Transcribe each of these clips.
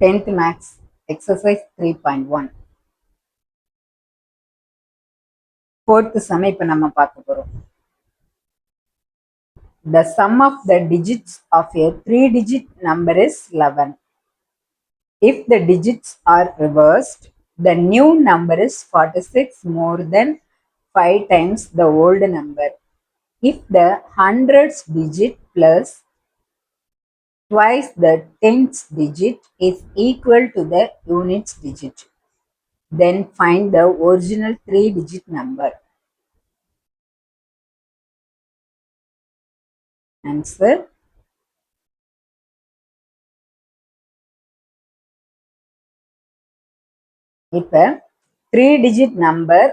10th Max exercise 3.1 fourth sum இப்ப நம்ம பார்க்க போறோம். The sum of the digits of a 3-digit number is 11. If the digits are reversed, the new number is 46 more than 5 times the old number. If the hundreds digit plus twice the tenth digit is equal to the units digit, then find the original 3-digit number. Answer. இப்போ 3-digit number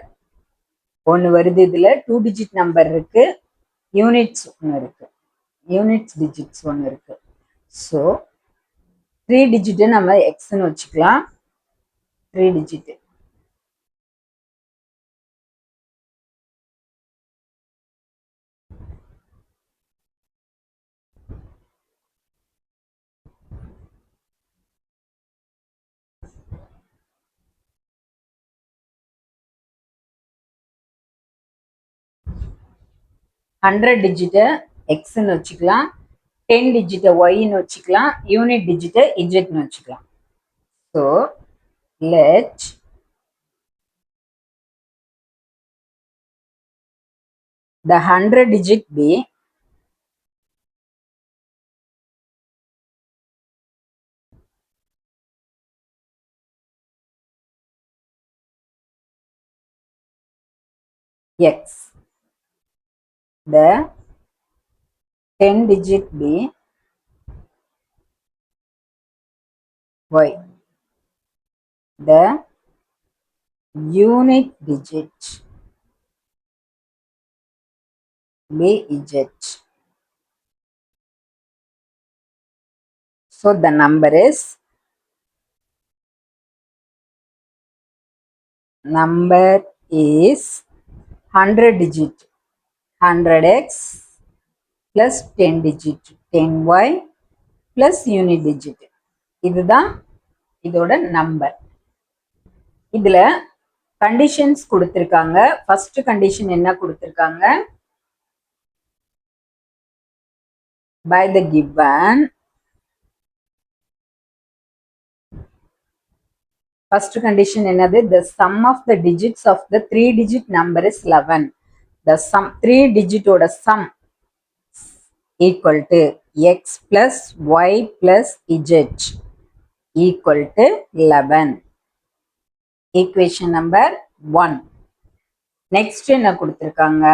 ஒன்று வருது, இதில் 2-digit number இருக்கு, units ஒன்று இருக்கு, units digits ஒன்று இருக்கு. So 3-digit நம்ம எக்ஸ்ன்னு வச்சுக்கலாம். 3-digit 100-digit எக்ஸ்ன்னு வச்சுக்கலாம், 10-digit ஒய்ன்னு வச்சுக்கலாம், யூனிட் டிஜிட்டை இஜெட்னு வச்சுக்கலாம். So let the 100-digit be X, the 10-digit be Y, the unit digit be Z. So the number is 100-digit 100x plus 10-digit 10y plus unit digit. இதுதான் இதோட number. இதுல conditions கொடுத்திருக்காங்க. First condition என்ன கொடுத்திருக்காங்க? By the given, first condition என்னது? The sum of the digits of the 3-digit number is 11. The sum 3-digit ஓட sum equal to x plus y plus z equal to 11. Equation number 1. Next என்ன கொடுத்திருக்காங்க?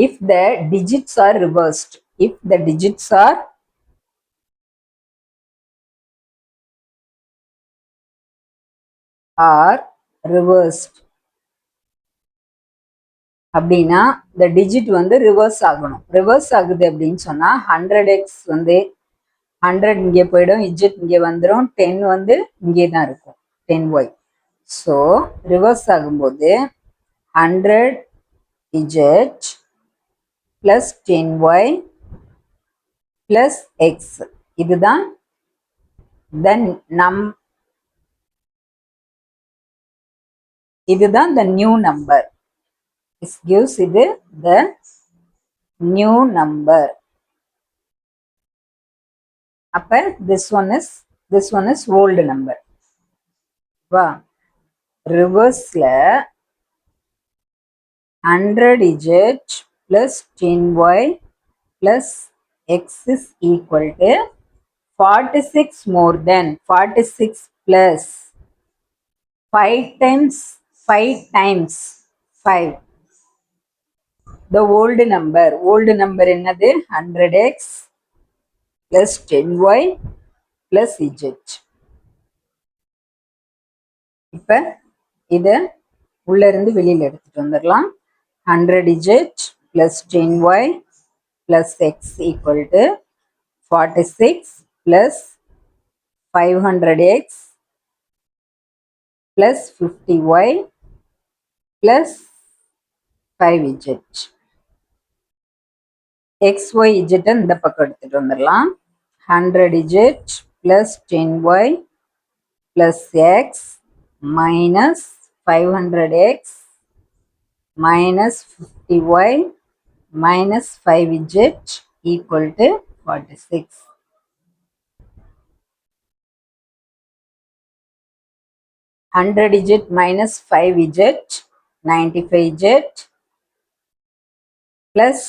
If the digits are reversed, if the digits are reversed அப்படின்னா the digit வந்து reverse ஆகணும். Reverse ஆகுது அப்படின்னு சொன்னா 100x வந்து 100 இங்கே போயிடும், z இங்கே வந்துடும், 10 வந்து இங்கே தான் இருக்கும், 10y. ஸோ ரிவர்ஸ் ஆகும்போது 100z plus 10y plus x, இதுதான் இதுதான் the new number. This gives இது the new number. அப்ப this one is old number. வா ரிவர்ஸ்ல 100z plus 10y plus x is equal to 46 more than 46 plus 5 times 5. The old number என்னது? 100x plus 10y plus z. இப்ப இத உள்ள இருந்து வெளியில எடுத்துட்டு வந்துடலாம். 100z plus 10y plus x equal to 46 plus 500x plus 50y plus 5z. xyz இந்த பக்கம் எடுத்துட்டு வந்துடலாம். 100z plus 10y plus x minus 500x minus 50y minus 5z equal to 46. 100z minus 5z 95z plus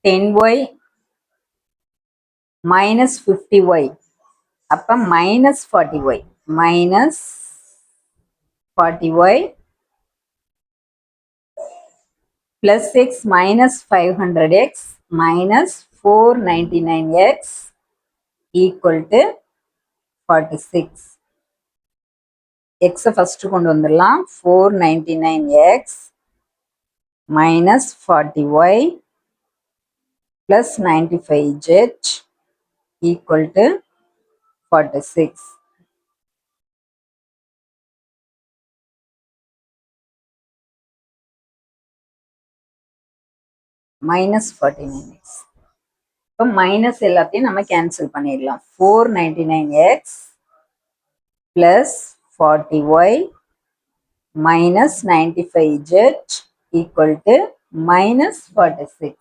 10y minus 50y அப்ப minus 40y minus 40y plus x minus 500x minus 499x equal to 46. x first கொண்டு வந்துடலாம். 499x minus 40y plus 95z equal to 46. minus 49x. இப்போ minus எல்லாத்தையும் நம்ம cancel பண்ணிடலாம். 499x plus 40y minus 95z equal to minus 46.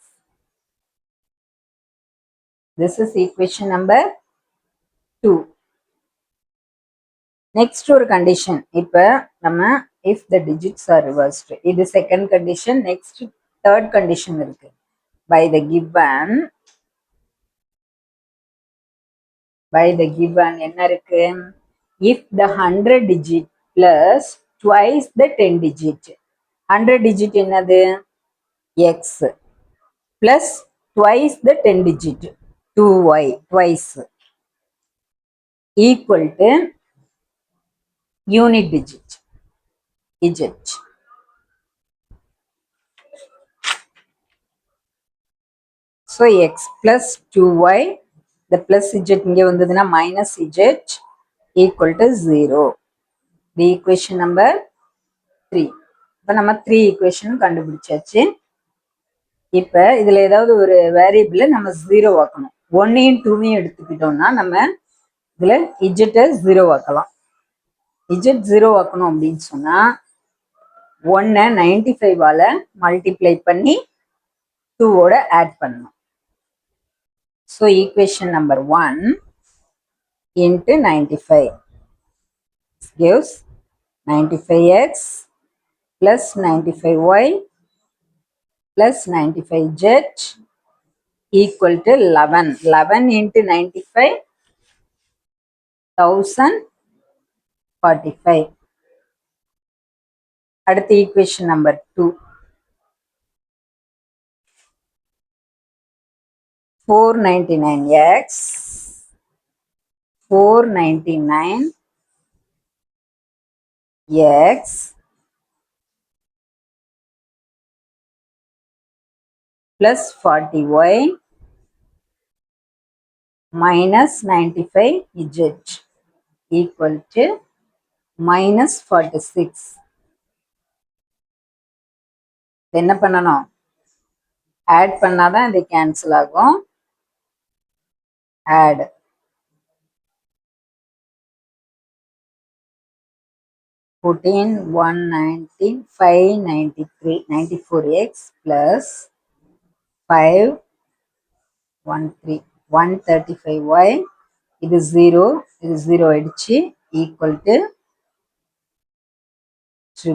This is equation number 2. Next ஒரு condition. இப்போ நம்ம if the digits are reversed. இது second condition. Next third condition இருக்கு. By the given என்ன இருக்கு? If the 100 digit plus twice the 10 digit. 100 digit என்னது? X plus twice the 10 digit 2y twice equal to unit digit z. So x plus 2y the plus z இங்க வந்ததுன்னா minus z equal to 0. The equation number 3. இப்போ நம்ம 3 equation கண்டுபிடிச்சாச்சு. இப்போ இதுல ஏதாவது ஒரு வேரியபிளை நம்ம 0 ஆக்கணும். 1ஐயும் 2ஐயும் எடுத்துக்கிட்டோம்னா நம்ம இதுல z 0 ஆக்கலாம். z 0 ஆக்கணும் அப்படின்னு சொன்னா 1 95ஆல மல்டிப்ளை பண்ணி 2ஓட ஆட் பண்ணணும். So equation number 1 into 95 gives 95x plus 95y plus 95z equal to 11. 11 into 95 1045. அடுத்த equation number 2. 499x 499x plus 40y minus 95z equal to minus 46. என்ன பண்ணணும்? ஆட் பண்ணாதான் இது கேன்சல் ஆகும். add 14 119 593 94x plus 5 13 135y இது 0 இது 0 ஆயிடுச்சு equal to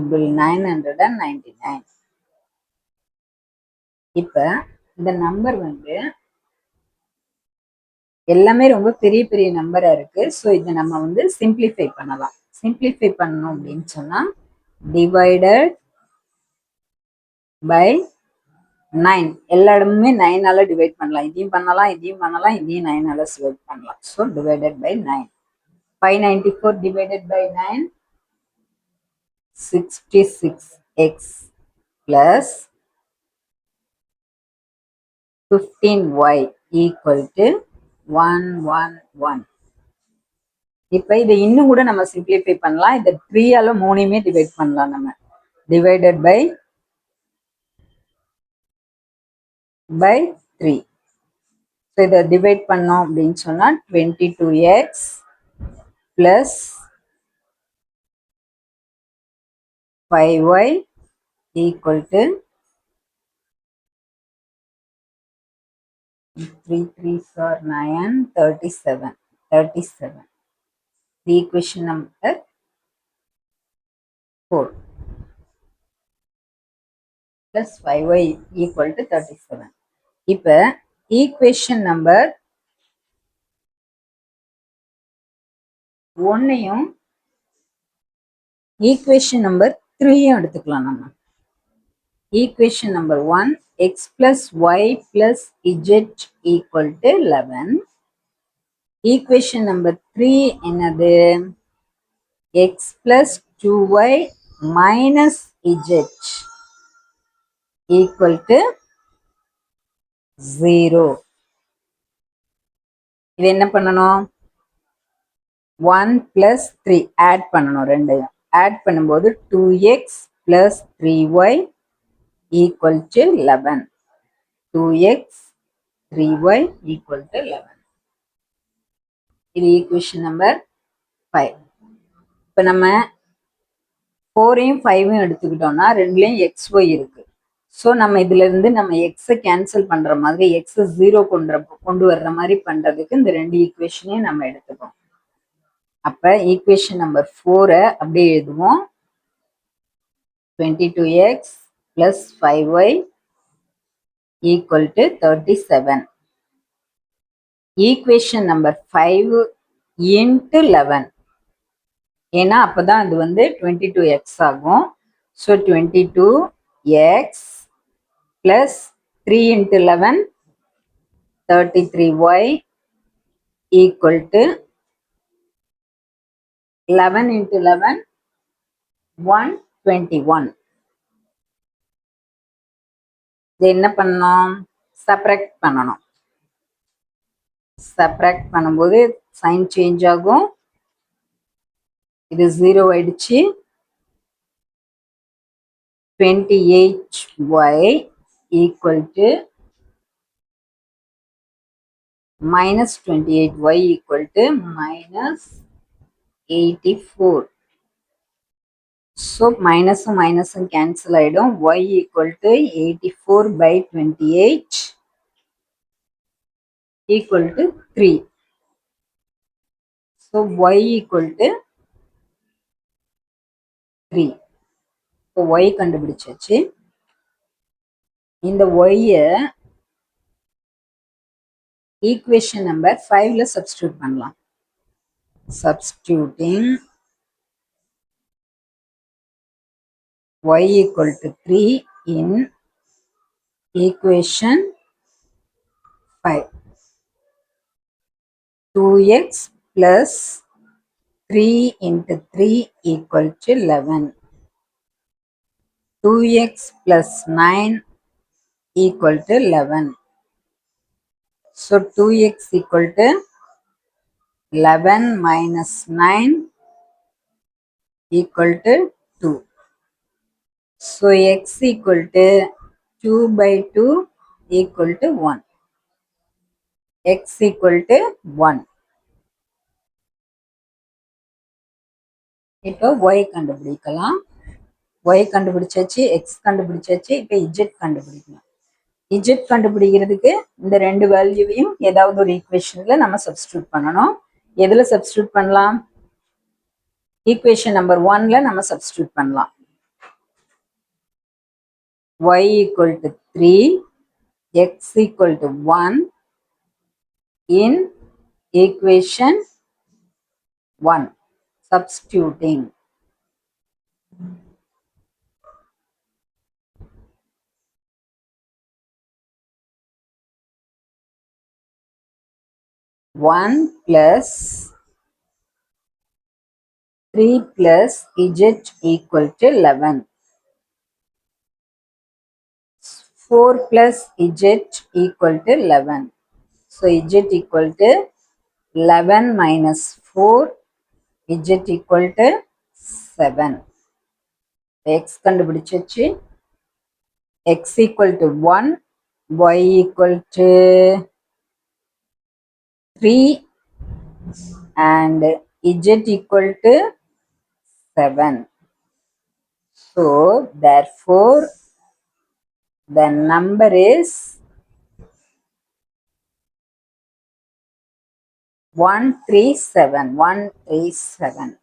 999. இப்ப இந்த நம்பர் வந்து எல்லாமே ரொம்ப பெரிய பெரிய நம்பரா இருக்கு. ஸோ இதை நம்ம வந்து சிம்பிளிஃபை பண்ணலாம். சிம்பிளிஃபை பண்ணணும் அப்படின்னு சொன்னா டிவைடட் பை 9. எல்லா இடமுமே 9ஆல டிவைட் பண்ணலாம். இதையும் பண்ணலாம், இதையும் பண்ணலாம், இதையும் 9ஆல டிவைட் பண்ணலாம். So divided by 9. 594 divided by 9 66x plus 15y equal to 111. இப்ப இதை இன்னும் கூட நம்ம சிம்பிளிஃபை பண்ணலாம். இந்த 3ஆல 3யுமே டிவைட் பண்ணலாம் நம்ம. divided by 3. ஸோ இதை டிவைட் பண்ணோம் அப்படின்னு சொன்னால் 22x plus 5y equal to 3 3s are 9, 37. 37. The equation number 4 plus 5y equal to 37. இப்போ equation number 1ஐயும் equation number 3ஐயும் எடுத்துக்கலாம் நம்ம. Equation number 1, x plus y plus z equal to 11. Equation number 3 என்னது? x plus 2y minus z equal to 0. இது என்ன பண்ணணும்? 1 plus 3 add பண்ணணும் ரெண்டையும். add பண்ணும்போது 2x plus 3y equal to 11. 2x 3y equal to 11. இது equation number 5. இப்போ நம்ம 4ஐயும் 5ஐயும் எடுத்துக்கிட்டோம்னா ரெண்டுலேயும் xy இருக்கு. ஸோ நம்ம இதுல இருந்து நம்ம எக்ஸை கேன்சல் பண்ற மாதிரி எக்ஸை 0 கொண்டு வர்ற மாதிரி பண்றதுக்கு இந்த ரெண்டு ஈக்குவேஷனையும் நம்ம எடுத்துப்போம். அப்ப ஈக்குவேஷன் நம்பர் 4 அப்படியே எழுதுவோம். 22x plus 5y equal to 37. Equation number 5 into 11. ஏன்னா அப்பதான் அது வந்து 22x ஆகும். So 22x plus 3 into 11, 33y equal to 11 into 11, 121. இது என்ன பண்ணணும்? சப்ராக்ட் பண்ணணும். சப்ராக்ட் பண்ணும்போது சைன் சேஞ்ச் ஆகும். இது 0 ஆயிடுச்சு. 28y equal to minus 28y equal to minus 84. So minus cancel ஆயிடும். y equal to 84 by 28 equal to 3. So y equal to 3. So y கண்டுபிடிச்சாச்சு. இந்த y ஈக்குவேஷன் நம்பர் 5ல சப்ஸ்டிடியூட் பண்ணலாம். Substituting y equal to 3 in equation 5. 2x plus 3 into 3 equal to 11. 2x plus 9 equal to 11. So 2x equal to 11 minus 9 equal to 2. So x equal to 2 by 2 equal to 1. X equal to 1. இப்போ y கண்டுபிடிக்கலாம். y கண்டுபிடிச்சாச்சு, x கண்டுபிடிச்சாச்சு. இப்போ z கண்டுபிடிக்கலாம். z கண்டுபிடிக்கிறதுக்கு இந்த ரெண்டு வேல்யூவையும் ஏதாவது ஒரு ஈக்குவேஷன்ல நம்ம சப்ஸ்டிடியூட் பண்ணணும். எதுல சப்ஸ்டிடியூட் பண்ணலாம்? ஈக்குவேஷன் நம்பர் 1ல நம்ம சப்ஸ்டிடியூட் பண்ணலாம். y equal to 3, x equal to 1 in equation 1. Substituting. One plus 3 plus z equal to 11. 4 plus z equal to 11. So z equal to 11 minus 4, z equal to 7. x கண்டுபிடிச்சாச்சு. x equal to 1, y equal to 3 and z equal to 7. So therefore the number is 137.